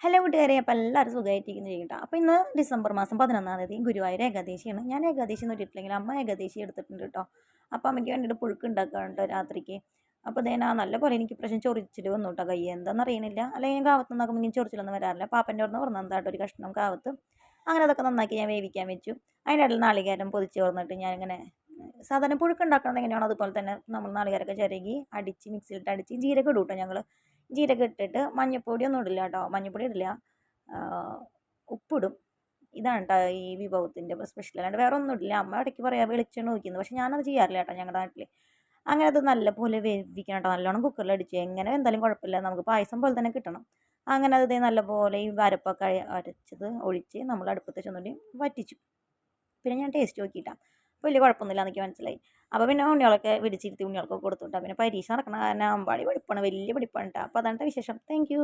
Hello കൂട്ടുകാരെ, അപ്പോൾ എല്ലാവരും സുഖമായിട്ടിരിക്കുന്നു ചെയ്യട്ടോ. അപ്പോൾ ഇന്ന് ഡിസംബർ മാസം 11-ാം തീയതി ഗുരുവായൂർ ഏകാദശിയാണ്. ഞാൻ ഏകാദശി നോട്ടിട്ടില്ലെങ്കിൽ അമ്മ ഏകാദശി എടുത്തിട്ടുണ്ട് കേട്ടോ. അപ്പോൾ അമ്മയ്ക്ക് വേണ്ടിയിട്ട് പുഴുക്ക് ഉണ്ടാക്കുകയാണ് കേട്ടോ രാത്രിക്ക്. അപ്പോൾ ഇതേനാ നല്ല പോലെ എനിക്ക് പ്രശ്നം ചൊറിച്ചിൽ വന്നു കേട്ടോ. കൈ എന്താണെന്ന് അറിയണില്ല. അല്ലെങ്കിൽ കാവത്ത് നിന്നൊക്കെ ഇങ്ങനെ ചൊറിച്ചിലൊന്നും വരാറില്ല. പാപ്പൻ്റെ അവിടെ നിന്ന് പറഞ്ഞതാട്ടോ ഒരു കഷ്ണം കാവത്ത്. അങ്ങനെ അതൊക്കെ നന്നാക്കി ഞാൻ വേവിക്കാൻ വെച്ചു. അതിൻ്റെ ഇടയിൽ നാളികേരം പൊതിച്ച് തുറന്നിട്ട് ഞാനിങ്ങനെ സാധാരണ പുഴുക്ക് ഉണ്ടാക്കുന്നത് എങ്ങനെയാണോ അതുപോലെ തന്നെ നമ്മൾ നാളികേരമൊക്കെ ചിരകി അടിച്ച് മിക്സിയിലിട്ട് അടിച്ച് ജീരകം ഇടും കേട്ടോ ഞങ്ങൾ. ജീരകം ഇട്ടിട്ട് മഞ്ഞൾപ്പൊടിയൊന്നും ഇടില്ല കേട്ടോ, മഞ്ഞൾപ്പൊടി ഇടില്ല, ഉപ്പിടും. ഇതാണ് കേട്ടോ ഈ വിഭവത്തിൻ്റെ സ്പെഷ്യൽ. അല്ലാണ്ട് വേറെ ഒന്നും ഇടില്ല. അമ്മ ഇടയ്ക്ക് പറയാം വെളിച്ചെണ്ണ ഒഴിക്കുന്നത്, പക്ഷെ ഞാനത് ചെയ്യാറില്ല കേട്ടോ ഞങ്ങളുടെ നാട്ടിൽ. അങ്ങനെ അത് നല്ലപോലെ വേവിക്കണം കേട്ടോ. നല്ലോണം കുക്കറിൽ അടിച്ച് എങ്ങനെ എന്തായാലും കുഴപ്പമില്ല, നമുക്ക് പായസം പോലെ തന്നെ കിട്ടണം. അങ്ങനെ അത് നല്ലപോലെ ഈ അരപ്പൊക്കെ അരച്ചത് ഒഴിച്ച് നമ്മൾ അടുപ്പത്ത് ചെന്നുകൊണ്ട് വറ്റിച്ചു. പിന്നെ ഞാൻ ടേസ്റ്റ് നോക്കിയിട്ടാണ്, അപ്പോൾ വലിയ കുഴപ്പമൊന്നുമില്ല എനിക്ക് മനസ്സിലായി. അപ്പോൾ പിന്നെ ഉണ്ണികളൊക്കെ വിടിച്ചിരുത്തി ഉണ്ണികൾക്കൊക്കെ കൊടുത്തുവിട്ടാൽ പിന്നെ പരീക്ഷ നടക്കണ കാരണം അമ്പാടി പഠിപ്പാണ്, വലിയ പഠിപ്പാണ് കേട്ടോ. അപ്പോൾ അതാണ് വിശേഷം. Thank you.